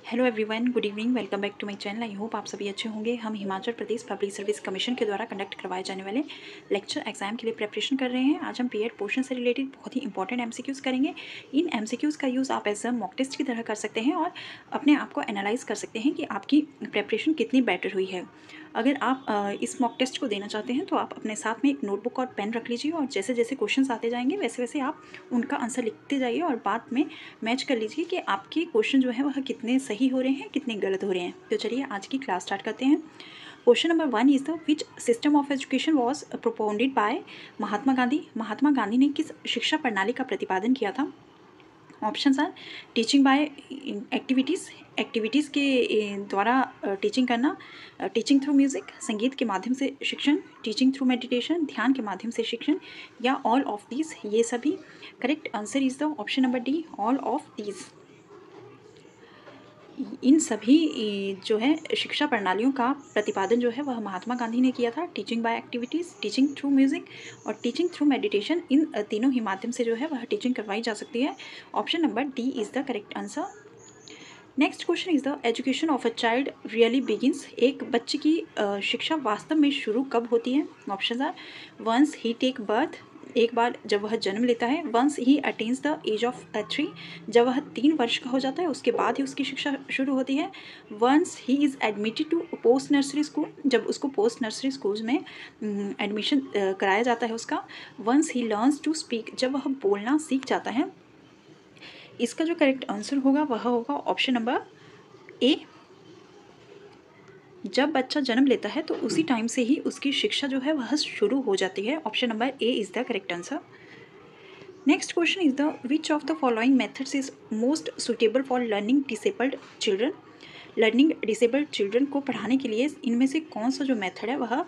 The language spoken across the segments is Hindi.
Hello everyone, good evening. Welcome back to my channel. I hope आप सभी अच्छे होंगे। हम Himachal Pradesh public service commission के द्वारा कंडक्ट करवाए जाने वाले लेक्चर एग्जाम के लिए प्रिपरेशन कर रहे हैं। आज हम बीएड पोर्शन से रिलेटेड बहुत ही इंपॉर्टेंट एमसीक्यूज़ करेंगे। इन एमसीक्यूज़ का यूज़ आप एज अ मॉक टेस्ट की तरह कर सकते हैं और अपने आप को एनालाइज कर सकते हैं कि आपकी प्रिपरेशन कितनी बेटर हुई है। अगर आप इस मॉक टेस्ट को देना चाहते हैं तो आप अपने साथ में एक नोटबुक और पेन रख लीजिए और जैसे जैसे क्वेश्चंस आते जाएंगे वैसे वैसे आप उनका आंसर लिखते जाइए और बाद में मैच कर लीजिए कि आपके क्वेश्चन जो है वह कितने सही हो रहे हैं, कितने गलत हो रहे हैं। तो चलिए आज की क्लास स्टार्ट करते हैं। Question number 1 is the which system of education was propounded by Mahatma Gandhi. Mahatma Gandhi ने किस शिक्षा प्रणाली का प्रतिपादन किया था? Options are teaching by activities के द्वारा टीचिंग करना, टीचिंग थ्रू म्यूजिक संगीत के माध्यम से शिक्षण, टीचिंग थ्रू मेडिटेशन ध्यान के माध्यम से शिक्षण, या ऑल ऑफ दीज ये सभी। Correct answer is the option number D, all of these. इन सभी जो है शिक्षा प्रणालियों का प्रतिपादन जो है वह महात्मा गांधी ने किया था। Teaching by activities, teaching through music और टीचिंग थ्रू मेडिटेशन, इन तीनों ही माध्यम से जो है वह टीचिंग करवाई जा सकती है। Option number D is the correct answer. Next question is the education of a child really begins. एक बच्चे की शिक्षा वास्तव में शुरू कब होती है? Option are once he take birth, एक बार जब वह जन्म लेता है। Once he attains the age of 3, जब वह 3 वर्ष का हो जाता है उसके बाद ही उसकी शिक्षा शुरू होती है। Once he is admitted to post nursery school, जब उसको पोस्ट नर्सरी स्कूल्स में एडमिशन कराया जाता है उसका। Once he learns to speak, जब वह बोलना सीख जाता है। इसका जो करेक्ट आंसर होगा वह होगा ऑप्शन नंबर ए। जब बच्चा जन्म लेता है तो उसी टाइम से ही उसकी शिक्षा जो है वह शुरू हो जाती है। Option number A is the correct answer. Next question is the which of the following methods is most suitable for learning disabled children. Learning disabled children को पढ़ाने के लिए इनमें से कौन सा जो मेथड है वह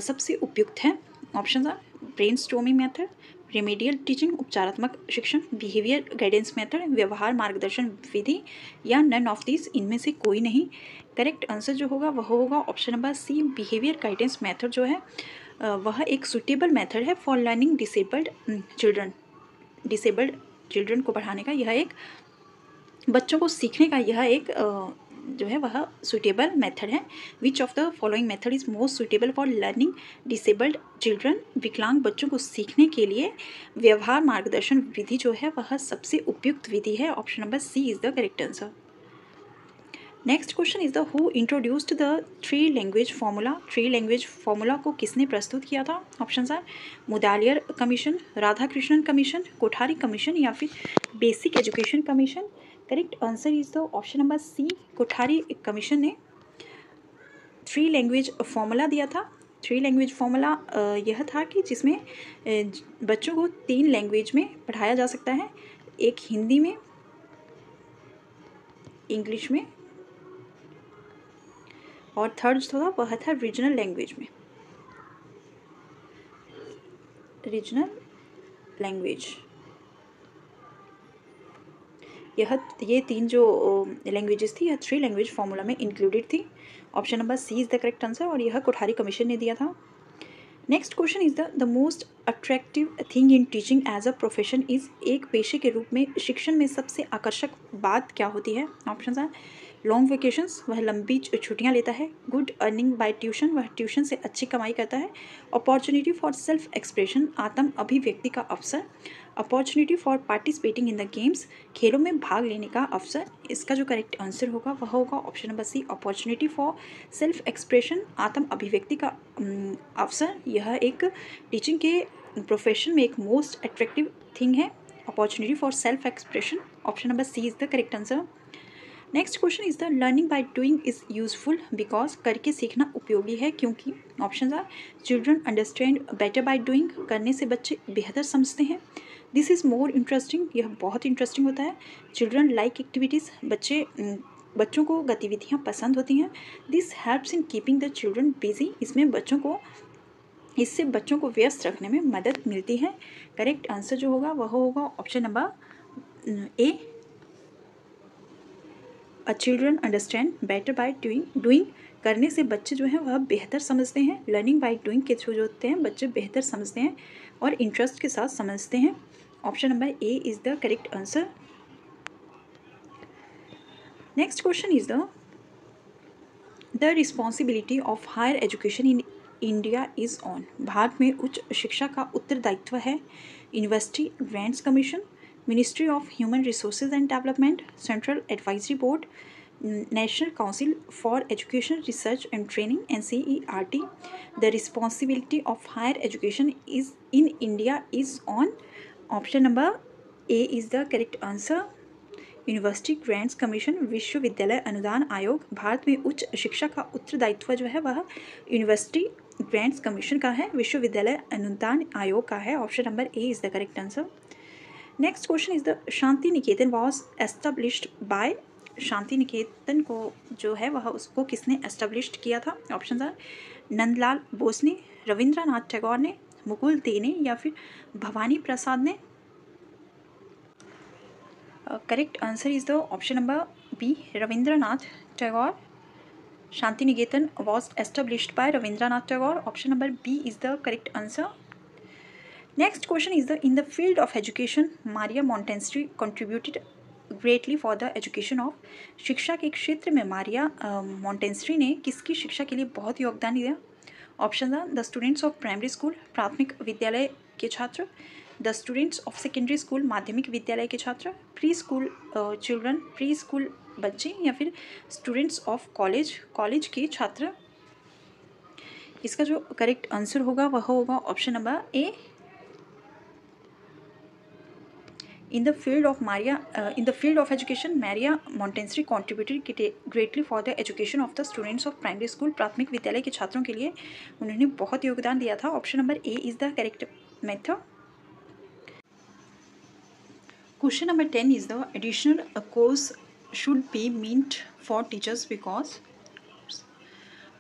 सबसे उपयुक्त है? Option our brain storming method, remedial teaching उपचारात्मक शिक्षण, बिहेवियर गाइडेंस मेथड व्यवहार मार्गदर्शन विधि, या नन ऑफ दिस इनमें से कोई नहीं। करेक्ट आंसर जो होगा वह होगा option number C, behaviour guidance method जो है वह एक सुटेबल मेथड है for learning disabled children. Disabled children को पढ़ाने का यह एक, बच्चों को सीखने का यह एक जो है वह सुटेबल मेथड है। विच of the following method is most suitable for learning disabled children. विकलांग बच्चों को सीखने के लिए व्यवहार मार्गदर्शन विधि जो है वह सबसे उपयुक्त विधि है। Option number C is the correct answer. Next question is the who introduced the 3 language formula. 3 language formula को किसने प्रस्तुत किया था? Option are Mudaliar commission, Radhakrishnan commission, Kothari commission, या फिर basic education commission. Correct answer is the option number C, Kothari commission ने 3 लैंग्वेज फार्मूला दिया था। 3 लैंग्वेज फार्मूला यह था कि जिसमें बच्चों को 3 लैंग्वेज में पढ़ाया जा सकता है, एक हिंदी में, इंग्लिश में, और थर्ड जो था वह था रीजनल लैंग्वेज में। रीजनल लैंग्वेज, ये 3 जो लैंग्वेजेस थी यह 3 लैंग्वेज फार्मूला में इंक्लूडेड थी। Option number C is the correct answer और यह कोठारी कमीशन ने दिया था। Next question is the most attractive thing in teaching as a profession is. एक पेशे के रूप में शिक्षण में सबसे आकर्षक बात क्या होती है? ऑप्शन आर लॉन्ग वेकेशंस, वह लंबी छुट्टियां लेता है। गुड अर्निंग बाय ट्यूशन, वह ट्यूशन से अच्छी कमाई करता है। अपॉर्चुनिटी फॉर सेल्फ एक्सप्रेशन, आत्म अभिव्यक्ति का अवसर। Opportunity for participating in the games, खेलों में भाग लेने का अवसर। इसका जो करेक्ट आंसर होगा वह होगा option number C, opportunity for self expression, आत्म अभिव्यक्ति का अवसर। यह एक टीचिंग के प्रोफेशन में एक मोस्ट अट्रैक्टिव थिंग है, opportunity for self expression. Option number C is the correct answer. Next question is the learning by doing is useful because, करके सीखना उपयोगी है क्योंकि। Option are children understand better by doing, करने से बच्चे बेहतर समझते हैं। दिस इज़ मोर इंटरेस्टिंग, यह बहुत इंटरेस्टिंग होता है। चिल्ड्रन लाइक एक्टिविटीज़, बच्चों को गतिविधियाँ पसंद होती हैं। This helps in keeping the children busy, इससे बच्चों को व्यस्त रखने में मदद मिलती है। करेक्ट आंसर जो होगा वह होगा option number A, a children understand better by doing, करने से बच्चे जो हैं वह बेहतर समझते हैं। लर्निंग बाय डूइंग के थ्रू जो होते हैं बच्चे बेहतर समझते हैं और इंटरेस्ट के साथ समझते हैं। Option number A is the correct answer. Next question is the responsibility of higher education in India is on. Bharat में उच्च शिक्षा का उत्तरदायित्व है university grants commission, ministry of human resources and development, central advisory board, national council for education research and training NCERT। The responsibility of higher education is in India is on. Option number A is the correct answer. University grants commission, विश्वविद्यालय अनुदान आयोग। भारत में उच्च शिक्षा का उत्तरदायित्व जो है वह यूनिवर्सिटी ग्रांट्स कमीशन का है, विश्वविद्यालय अनुदान आयोग का है। Option number A is the correct answer. Next question is the Shanti Niketan was established by. Shanti Niketan को जो है वह उसको किसने एस्टेब्लिश्ड किया था? ऑप्शन आर नंदलाल बोस ने, रविंद्रनाथ टैगोर ने, मुकुल दे ने या फिर भवानी प्रसाद ने। Correct answer is the option number B, Rabindranath Tagore. Shanti Niketan was established by Rabindranath Tagore. Option number B is the correct answer. Next question is the in the field of education Maria Montessori contributed greatly for the education of. शिक्षा के क्षेत्र में मारिया मॉन्टेस्री ने किसकी शिक्षा के लिए बहुत योगदान दिया? Option are the students of primary school, प्राथमिक विद्यालय के छात्र, the students of secondary school, माध्यमिक विद्यालय के छात्र, pre school children, pre school बच्चे या फिर स्टूडेंट्स ऑफ कॉलेज, कॉलेज के छात्र। इसका जो करेक्ट आंसर होगा वह होगा option number A. In the field of education, Maria Montessori contributed greatly for the education of the students of primary school. प्राथमिक विद्यालय के छात्रों के लिए उन्होंने बहुत योगदान दिया था। Option number A is the correct method. Question number 10 is the additional course should be meant for teachers because.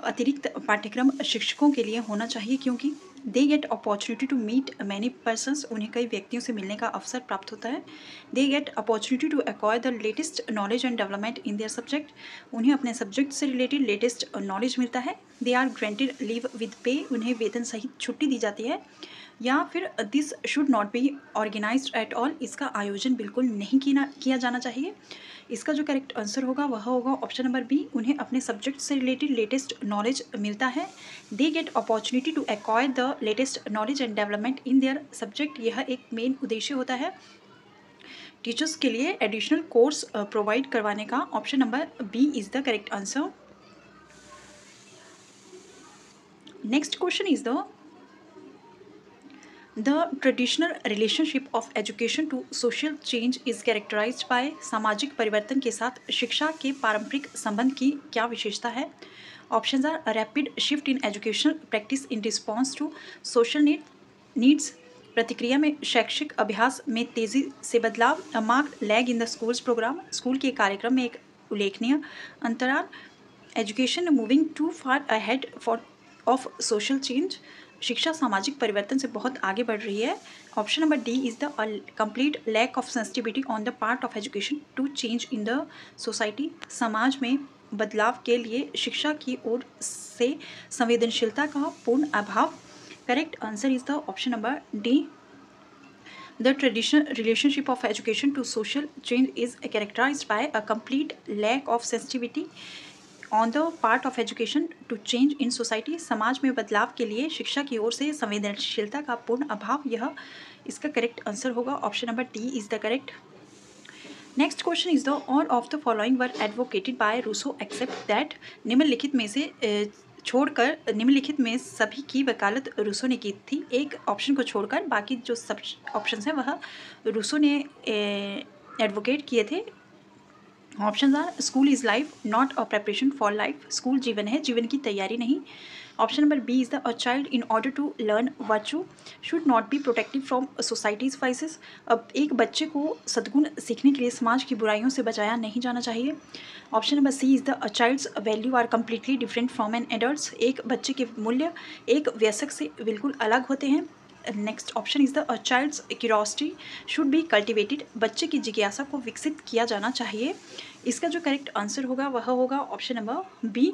अतिरिक्त पाठ्यक्रम शिक्षकों के लिए होना चाहिए क्योंकि they get opportunity to meet many persons, उन्हें कई व्यक्तियों से मिलने का अवसर प्राप्त होता है। They get opportunity to acquire the latest knowledge and development in their subject, उन्हें अपने सब्जेक्ट से रिलेटेड लेटेस्ट नॉलेज मिलता है। They are granted leave with pay, उन्हें वेतन सहित छुट्टी दी जाती है। या फिर this should not be organised at all, इसका आयोजन बिल्कुल नहीं किया जाना चाहिए। इसका जो करेक्ट आंसर होगा वह होगा ऑप्शन नंबर बी, उन्हें अपने सब्जेक्ट से रिलेटेड लेटेस्ट नॉलेज मिलता है। They get opportunity to acquire the latest knowledge and development in their subject, यह एक मेन उद्देश्य होता है टीचर्स के लिए एडिशनल कोर्स प्रोवाइड करवाने का। Option number B is the correct answer. Next question is The traditional relationship of education to social change is characterized by। सामाजिक परिवर्तन के साथ शिक्षा के पारंपरिक संबंध की क्या विशेषता है? Options are rapid shift in educational practice in response to social needs, प्रतिक्रिया में शैक्षिक अभ्यास में तेजी से बदलाव, marked lag in the schools programme, school के कार्यक्रम में एक उल्लेखनीय अंतराल, education moving to far ahead for of social change, शिक्षा सामाजिक परिवर्तन से बहुत आगे बढ़ रही है। Option number D is the complete lack of sensitivity on the part of education to change in the society, समाज में बदलाव के लिए शिक्षा की ओर से संवेदनशीलता का पूर्ण अभाव। Correct answer is the option number D. The traditional relationship of education to social change is characterized by a complete lack of sensitivity on the part of education to change in society, समाज में बदलाव के लिए शिक्षा की ओर से संवेदनशीलता का पूर्ण अभाव, यह इसका करेक्ट आंसर होगा। Option number D is the correct. Next question is the all of the following were advocated by Rousseau except that. निम्नलिखित में से छोड़कर निम्नलिखित में सभी की वकालत रूसो ने की थी। एक ऑप्शन को छोड़कर बाकी जो सब ऑप्शन हैं वह रूसो ने एडवोकेट किए थे। Option are school is life not a preparation for life, school जीवन है, जीवन की तैयारी नहीं। Option number B is the a child in order to learn virtue should not be protective from society's vices, अब एक बच्चे को सद्गुण सीखने के लिए समाज की बुराइयों से बचाया नहीं जाना चाहिए। Option number C is the a child's value are completely different from an adults, एक बच्चे के मूल्य एक वयस्क से बिल्कुल अलग होते हैं। Next option is the a child's curiosity should be cultivated, बच्चे की जिज्ञासा को विकसित किया जाना चाहिए। इसका जो करेक्ट आंसर होगा वह होगा ऑप्शन नंबर बी,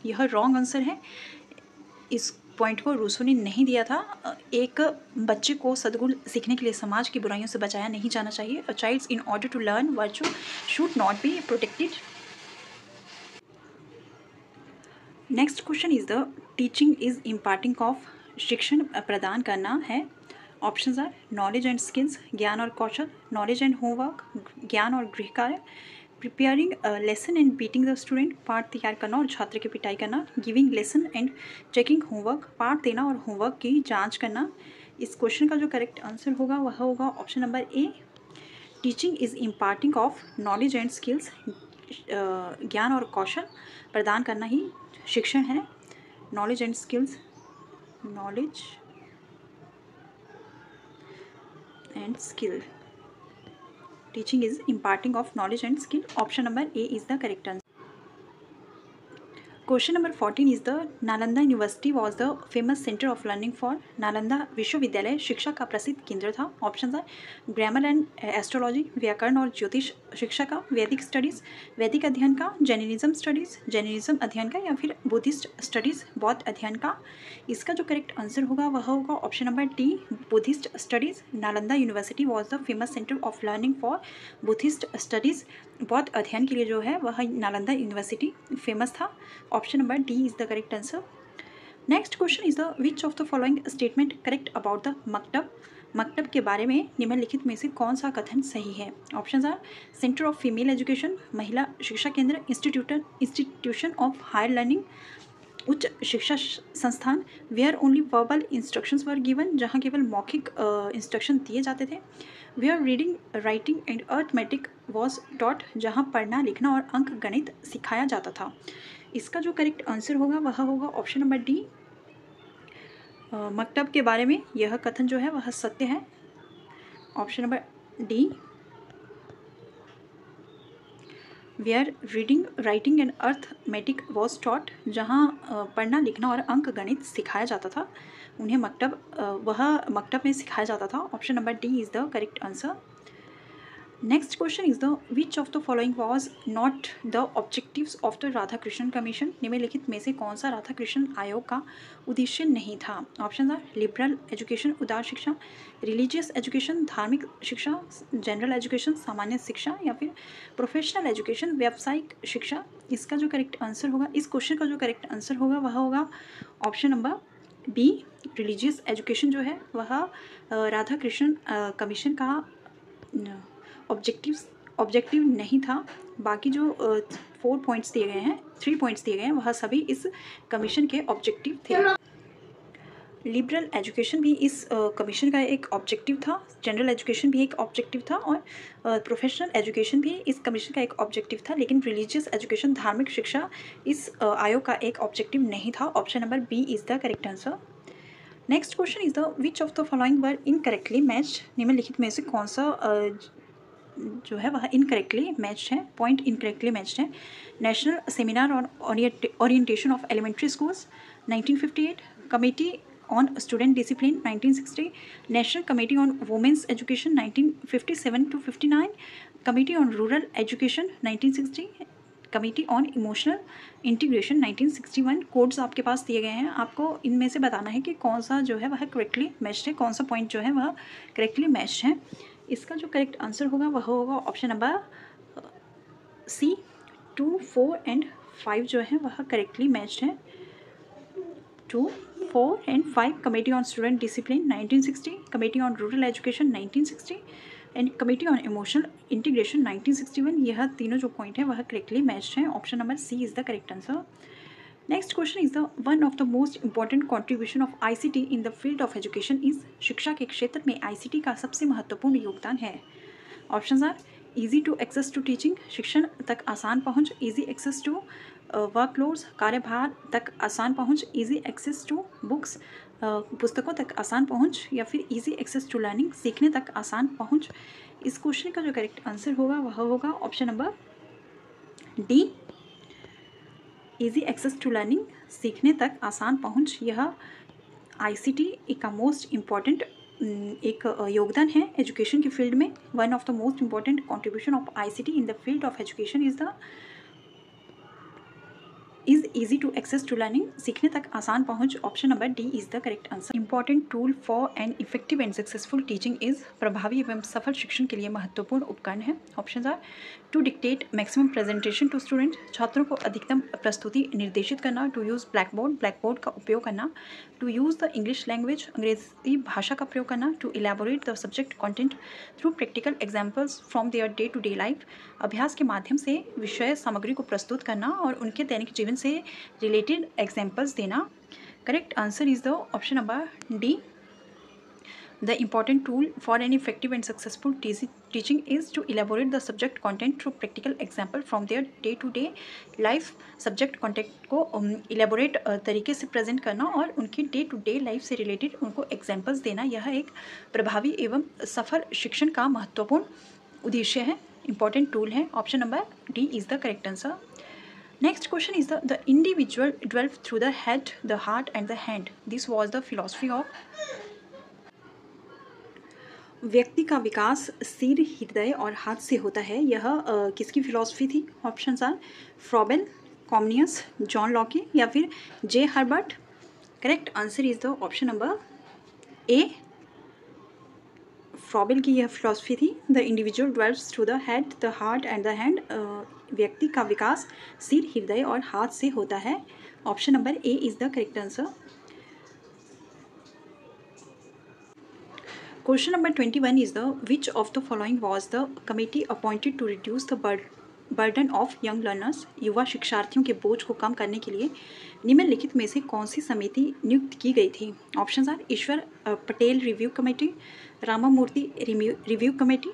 यह रॉन्ग आंसर है। इस पॉइंट को रूसो ने नहीं दिया था। एक बच्चे को सद्गुण सीखने के लिए समाज की बुराइयों से बचाया नहीं जाना चाहिए। A child's in order to learn virtue should not be protected. Next question is the teaching is imparting of, शिक्षण प्रदान करना है। Options are knowledge and skills, ज्ञान और कौशल, नॉलेज एंड होमवर्क, ज्ञान और गृह कार्य, preparing lesson and beating the student, पाठ तैयार करना और छात्र की पिटाई करना, giving lesson and checking homework, पाठ देना और होमवर्क की जांच करना। इस क्वेश्चन का जो करेक्ट आंसर होगा वह होगा option number A, teaching is imparting of knowledge and skills, ज्ञान और कौशल प्रदान करना ही शिक्षण है। Knowledge and skills, knowledge and skill, teaching is imparting of knowledge and skill, option number A is the correct answer. Question number 14 is the Nalanda university was the famous centre of learning for, Nalanda विश्वविद्यालय शिक्षा का प्रसिद्ध केंद्र था। ऑप्शन है ग्रामर एंड एस्ट्रोलॉजी, व्याकरण और ज्योतिष शिक्षा का, वैदिक स्टडीज़, वैदिक अध्ययन का, जैनिज्म स्टडीज़, जैनिज्म अध्ययन का, या फिर बुद्धिस्ट स्टडीज़, बौद्ध अध्ययन का। इसका जो करेक्ट आंसर होगा वह होगा option number D, Buddhist studies. Nalanda university was the famous centre of learning for Buddhist studies, बौद्ध अध्ययन के लिए जो है वह नालंदा यूनिवर्सिटी फेमस था। Option number D is the correct answer. Next question is the which of the following statement correct about the maktab, मकतब के बारे में निम्नलिखित में से कौन सा कथन सही है। Options are centre of female education, महिला शिक्षा केंद्र, इंस्टीट्यूशन ऑफ हायर लर्निंग, उच्च शिक्षा संस्थान, where only verbal instructions were given, जहाँ केवल मौखिक इंस्ट्रक्शन दिए जाते थे, where reading writing and arithmetic was taught, जहाँ पढ़ना लिखना और अंक गणित सिखाया जाता था। इसका जो करेक्ट आंसर होगा वह होगा ऑप्शन नंबर डी, मकतब के बारे में यह कथन जो है वह सत्य है। Option number D, where reading writing and arithmetic was taught, जहाँ पढ़ना लिखना और अंक गणित सिखाया जाता था, उन्हें वह मकतब में सिखाया जाता था। Option number D is the correct answer. Next question is the which of the following was not the objectives of the Radhakrishnan commission, निम्नलिखित में से कौन सा राधाकृष्णन आयोग का उद्देश्य नहीं था। ऑप्शन आर लिबरल एजुकेशन, उदार शिक्षा, रिलीजियस एजुकेशन, धार्मिक शिक्षा, जनरल एजुकेशन, सामान्य शिक्षा, या फिर प्रोफेशनल एजुकेशन, व्यावसायिक शिक्षा। इसका जो करेक्ट आंसर होगा, इस क्वेश्चन का जो करेक्ट आंसर होगा वह होगा option number B, religious education जो है वह राधाकृष्णन कमीशन का ऑब्जेक्टिव नहीं था। बाकी जो 4 पॉइंट्स दिए गए हैं, 3 पॉइंट्स दिए गए हैं, वह सभी इस कमीशन के ऑब्जेक्टिव थे। लिबरल एजुकेशन भी इस कमीशन का एक ऑब्जेक्टिव था, जनरल एजुकेशन भी एक ऑब्जेक्टिव था, और प्रोफेशनल एजुकेशन भी इस कमीशन का एक ऑब्जेक्टिव था, लेकिन रिलीजियस एजुकेशन, धार्मिक शिक्षा, इस आयोग का एक ऑब्जेक्टिव नहीं था। Option number B is the correct answer. Next question is the which of the following were incorrectly matched, निम्नलिखित में से कौन सा जो है वह इनकरेक्टली मैच्ड है, पॉइंट इनकरेक्टली मैच्ड है। National seminar on orientation of elementary schools 1958, committee on student discipline 1960, national committee on women's education 1957 to 59, committee on rural education 1960, committee on emotional integration 1961। Codes आपके पास दिए गए हैं, आपको इनमें से बताना है कि कौन सा जो है वह करेक्टली मैच्ड है, कौन सा पॉइंट जो है वह करेक्टली मैच्ड है। इसका जो करेक्ट आंसर होगा वह होगा ऑप्शन नंबर सी, 2, 4 एंड 5 जो है वह करेक्टली मैच्ड है। 2, 4 and 5, committee on student discipline 1960, committee on rural education 1960 and committee on emotional integration 1961। यह तीनों जो पॉइंट है वह करेक्टली मैच्ड हैं। Option number C is the correct answer. Next question is the one of the most important contribution of ICT in the field of education is, शिक्षा के क्षेत्र में ICT का सबसे महत्वपूर्ण योगदान है। Options are easy to access to teaching, शिक्षण तक आसान पहुंच, ईजी एक्सेस टू वर्कलोड्स, कार्यभार तक आसान पहुंच, ईजी एक्सेस टू बुक्स, पुस्तकों तक आसान पहुंच, या फिर ईजी एक्सेस टू लर्निंग, सीखने तक आसान पहुंच। इस क्वेश्चन का जो करेक्ट आंसर होगा वह होगा option number D, easy access to learning, सीखने तक आसान पहुंच। यह ICT का मोस्ट इम्पॉर्टेंट एक योगदान है एजुकेशन की फील्ड में। One of the most important contribution of ICT in the field of education is the is easy to access to learning, सीखने तक आसान पहुंच। Option number D is the correct answer. Important tool for an effective and successful teaching is, प्रभावी एवं सफल शिक्षण के लिए महत्वपूर्ण उपकरण है। Option are to dictate maximum presentation to student, छात्रों को अधिकतम प्रस्तुति निर्देशित करना। टू यूज़ ब्लैकबोर्ड का उपयोग करना। To use the English language, अंग्रेजी भाषा का प्रयोग करना। To elaborate the subject content through practical examples from their day to day life, अभ्यास के माध्यम से विषय सामग्री को प्रस्तुत करना और उनके दैनिक जीवन से रिलेटेड एग्जाम्पल्स देना। Correct answer is the option number D. The important tool for an effective and successful teaching is to elaborate the subject content through practical example from their day-to-day life। subject content को elaborate तरीके से present करना और उनकी day-to-day life से related उनको examples देना, यह एक प्रभावी एवं सफल शिक्षण का महत्वपूर्ण उद्देश्य है, important tool है। Option number D is the correct answer. Next question is the individual dwelt through the head, the heart and the hand. This was the philosophy of, व्यक्ति का विकास सिर, हृदय और हाथ से होता है, यह किसकी फिलॉसफी थी? Options are Froebel, Comenius, John Locke या फिर J Herbart. Correct answer is the option number A, Froebel की यह फिलॉसफी थी। The individual dwells through the head, the heart and the hand, व्यक्ति का विकास सिर, हृदय और हाथ से होता है। Option number A is the correct answer. Question number 21 is the which of the following was the committee appointed to reduce the burden of young learners? युवा शिक्षार्थियों के बोझ को कम करने के लिए निम्नलिखित में से कौन सी समिति नियुक्त की गई थी? Options are Ishwar Patel review committee, Ramamurthy review committee,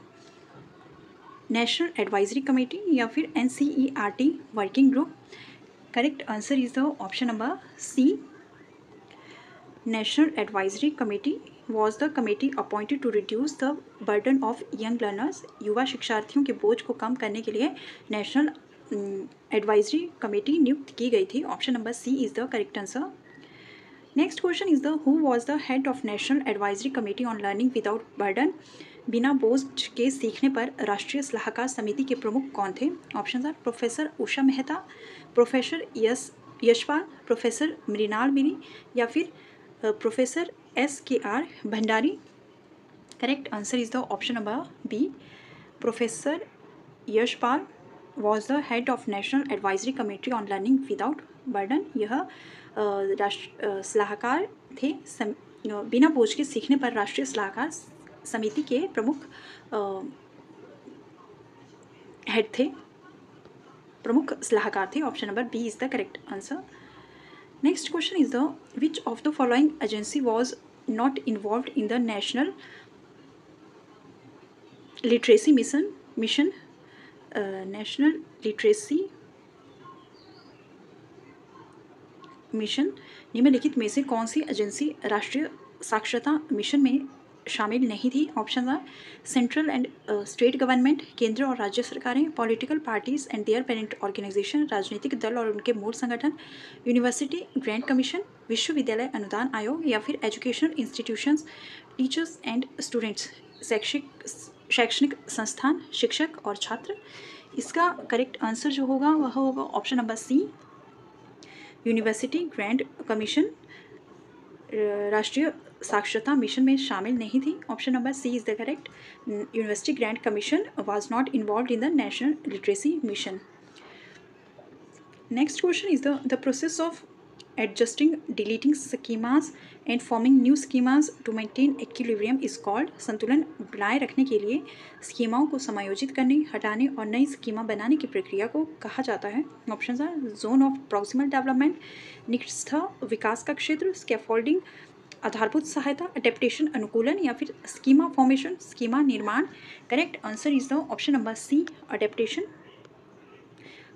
national advisory committee या फिर NCERT working group. Correct answer is the option number C, national advisory committee was the committee appointed to reduce the burden of young learners। युवा शिक्षार्थियों के बोझ को कम करने के लिए नेशनल एडवाइजरी कमेटी नियुक्त की गई थी। Option number C is the correct answer. Next question is the who was the head of national advisory committee on learning without burden? बिना बोझ के सीखने पर राष्ट्रीय सलाहकार समिति के प्रमुख कौन थे? Option are professor Usha Mehta, professor Yashpal, professor Mrinal Giri या फिर professor SKR Bhandari. Correct answer is the option number B, professor Yashpal was the head of national advisory committee on learning without Burden. यह राष्ट्रीय सलाहकार थे, बिना बोझ के सीखने पर राष्ट्रीय सलाहकार समिति के प्रमुख हेड थे, प्रमुख सलाहकार थे। Option number B is the correct answer. Next question is the which of the following agency was not involved in the national literacy mission? National literacy mission निम्नलिखित में से कौन सी एजेंसी राष्ट्रीय साक्षरता मिशन में शामिल नहीं थी? Options are central and state government, केंद्र और राज्य सरकारें, political parties and their parent organization, राजनीतिक दल और उनके मूल संगठन, यूनिवर्सिटी ग्रांट कमीशन, विश्वविद्यालय अनुदान आयोग या फिर educational institutions, teachers and students, शैक्षणिक संस्थान, शिक्षक और छात्र। इसका करेक्ट आंसर जो होगा वह होगा option number C, university grant commission राष्ट्रीय साक्षरता मिशन में शामिल नहीं थी। Option number C is the correct, university grant commission was not involved in the national literacy mission. Next question is the process of adjusting deleting schemas and forming new schemas to maintain equilibrium is called. संतुलन बनाए रखने के लिए स्कीमाओं को समायोजित करने, हटाने और नई स्कीमा बनाने की प्रक्रिया को कहा जाता है। Option are zone of proximal development, निकटस्थ विकास का क्षेत्र, स्कैफोल्डिंग आधारभूत सहायता, अडेप्टेशन अनुकूलन या फिर स्कीमा फॉर्मेशन स्कीमा निर्माण। Correct answer is the option number C, adaptation.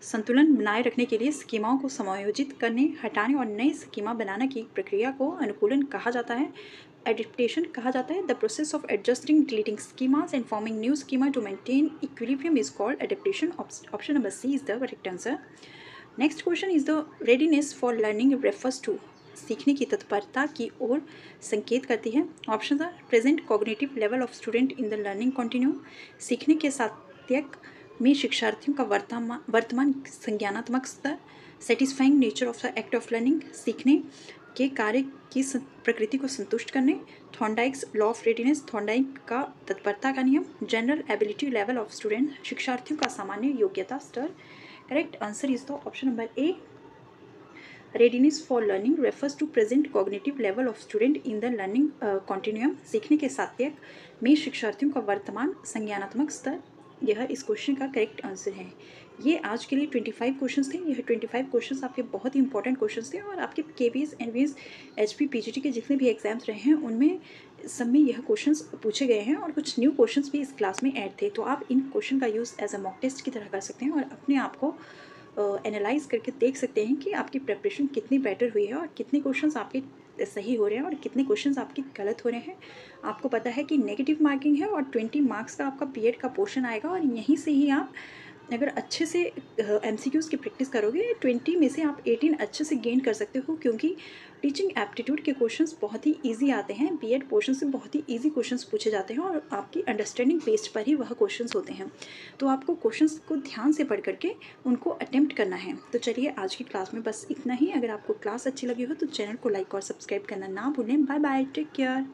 संतुलन बनाए रखने के लिए स्कीमाओं को समायोजित करने, हटाने और नई स्कीमा बनाने की प्रक्रिया को अनुकूलन कहा जाता है, एडेप्टेशन कहा जाता है। The process of adjusting deleting schemas and forming new schema to maintain equilibrium is called adaptation. Option number C is the correct answer. Next question is the readiness for learning refers to, सीखने की तत्परता की ओर संकेत करती है। Option are present cognitive level of student in the learning continuum, सीखने के सात्यक में शिक्षार्थियों का वर्तमान संज्ञानात्मक स्तर, satisfying nature of the act of learning, सीखने के कार्य की प्रकृति को संतुष्ट करने, Thorndike's law of readiness, Thorndike का तत्परता का नियम, general ability level of student, शिक्षार्थियों का सामान्य योग्यता स्तर। Correct answer is the option number A. Readiness for learning refers to present cognitive level of student in the learning continuum, सीखने के सात्यक में शिक्षार्थियों का वर्तमान संज्ञानात्मक स्तर। यह इस क्वेश्चन का करेक्ट आंसर है। ये आज के लिए 25 क्वेश्चंस थे। यह 25 क्वेश्चंस आपके बहुत ही इंपॉर्टेंट क्वेश्चंस थे और आपके KVS, NVS, HP, PGT के जितने भी एग्जाम्स रहे हैं उनमें सब में यह क्वेश्चंस पूछे गए हैं और कुछ न्यू क्वेश्चंस भी इस क्लास में ऐड थे। तो आप इन क्वेश्चन का use as a mock test की तरह कर सकते हैं और अपने आप को एनालाइज करके देख सकते हैं कि आपकी प्रेपरेशन कितनी बेटर हुई है और कितने क्वेश्चंस आपके सही हो रहे हैं और कितने क्वेश्चंस आपके गलत हो रहे हैं। आपको पता है कि नेगेटिव मार्किंग है और 20 मार्क्स का आपका बीएड का पोर्शन आएगा और यहीं से ही आप अगर अच्छे से MCQs की प्रैक्टिस करोगे 20 में से आप 18 अच्छे से गेन कर सकते हो, क्योंकि टीचिंग एप्टीट्यूड के क्वेश्चंस बहुत ही इजी आते हैं। बीएड पोर्शन से बहुत ही इजी क्वेश्चंस पूछे जाते हैं और आपकी अंडरस्टैंडिंग बेस्ड पर ही वह क्वेश्चंस होते हैं। तो आपको क्वेश्चंस को ध्यान से पढ़ करके उनको अटेम्प्ट करना है। तो चलिए आज की क्लास में बस इतना ही। अगर आपको क्लास अच्छी लगी हो तो चैनल को लाइक और सब्सक्राइब करना ना भूलें। Bye bye, take care.